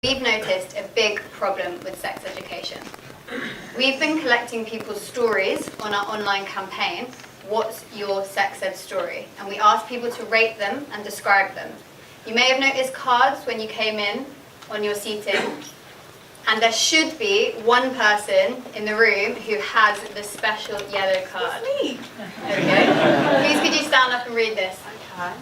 We've noticed a big problem with sex education. We've been collecting people's stories on our online campaign, What's Your Sex Ed Story? And we asked people to rate them and describe them. You may have noticed cards when you came in on your seating, and there should be one person in the room who has the special yellow card. It's me. Okay. Please could you stand up and read this? Okay.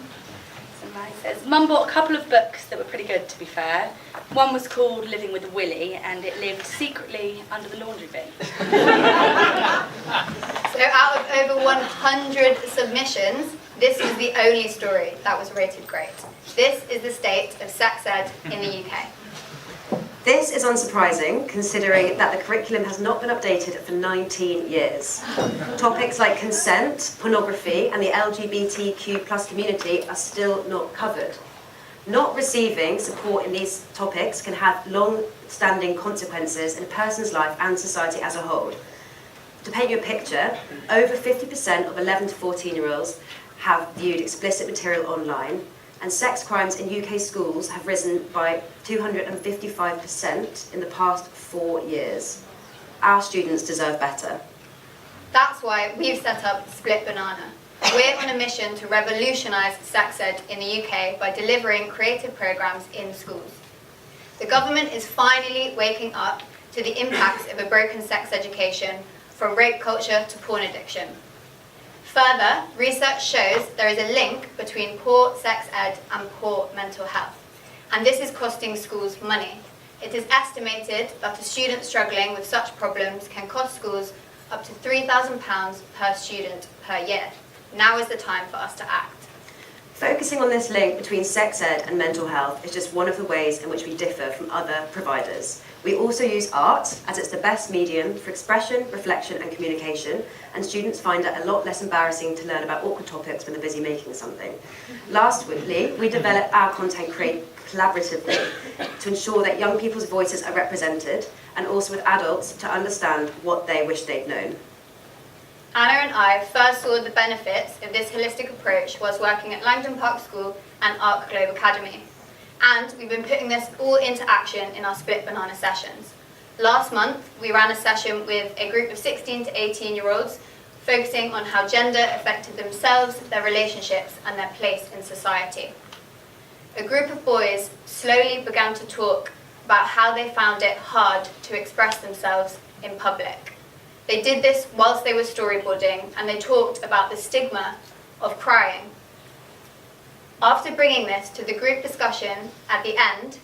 So mine says, Mum bought a couple of books that were pretty good, to be fair. One was called Living with a Willy, and it lived secretly under the laundry bin. So out of over 100 submissions, this was the only story that was rated great. This is the state of sex ed in the UK. This is unsurprising, considering that the curriculum has not been updated for 19 years. Topics like consent, pornography, and the LGBTQ+ community are still not covered. Not receiving support in these topics can have long-standing consequences in a person's life and society as a whole. To paint you a picture, over 50% of 11 to 14-year-olds have viewed explicit material online, and sex crimes in UK schools have risen by 255% in the past 4 years. Our students deserve better. That's why we've set up Split Banana. We're on a mission to revolutionise sex ed in the UK by delivering creative programmes in schools. The government is finally waking up to the impacts of a broken sex education, from rape culture to porn addiction. Further, research shows there is a link between poor sex ed and poor mental health, and this is costing schools money. It is estimated that a student struggling with such problems can cost schools up to £3,000 per student per year. Now is the time for us to act. Focusing on this link between sex ed and mental health is just one of the ways in which we differ from other providers. We also use art, as it's the best medium for expression, reflection and communication, and students find it a lot less embarrassing to learn about awkward topics when they're busy making something. Lastly, we develop our content collaboratively to ensure that young people's voices are represented, and also with adults to understand what they wish they'd known. Anna and I first saw the benefits of this holistic approach whilst working at Langdon Park School and Arc Globe Academy. And we've been putting this all into action in our Split Banana sessions. Last month, we ran a session with a group of 16 to 18-year-olds focusing on how gender affected themselves, their relationships, and their place in society. A group of boys slowly began to talk about how they found it hard to express themselves in public. They did this whilst they were storyboarding, and they talked about the stigma of crying. After bringing this to the group discussion at the end,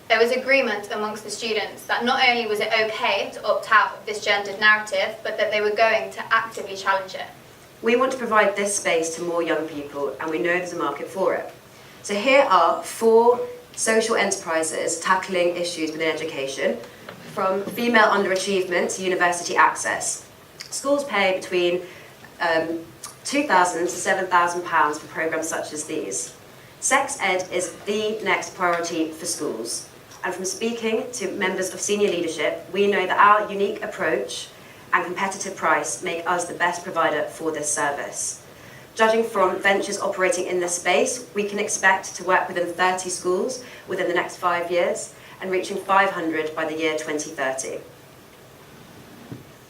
there was agreement amongst the students that not only was it okay to opt out of this gendered narrative, but that they were going to actively challenge it. We want to provide this space to more young people, and we know there's a market for it. So here are 4 social enterprises tackling issues within education, from female underachievement to university access. Schools pay between £2,000 to £7,000 for programmes such as these. Sex ed is the next priority for schools. And from speaking to members of senior leadership, we know that our unique approach and competitive price make us the best provider for this service. Judging from ventures operating in this space, we can expect to work within 30 schools within the next 5 years, and reaching 500 by the year 2030.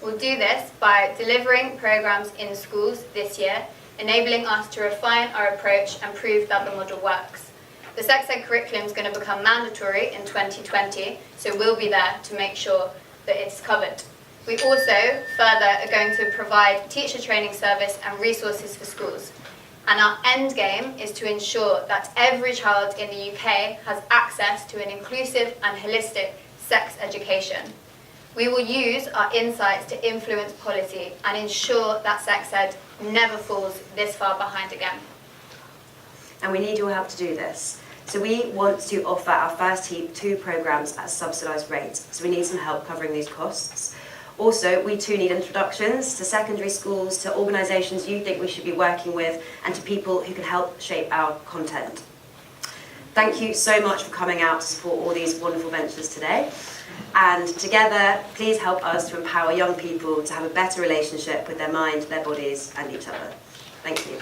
We'll do this by delivering programmes in schools this year, enabling us to refine our approach and prove that the model works. The sex ed curriculum is going to become mandatory in 2020, so we'll be there to make sure that it's covered. We also further are going to provide teacher training service and resources for schools. And our end game is to ensure that every child in the UK has access to an inclusive and holistic sex education. We will use our insights to influence policy and ensure that sex ed never falls this far behind again. And we need your help to do this. So we want to offer our first heap 2 programmes at a subsidised rate. So we need some help covering these costs. Also, we too need introductions to secondary schools, to organisations you think we should be working with, and to people who can help shape our content. Thank you so much for coming out to support all these wonderful ventures today. And together, please help us to empower young people to have a better relationship with their mind, their bodies, and each other. Thank you.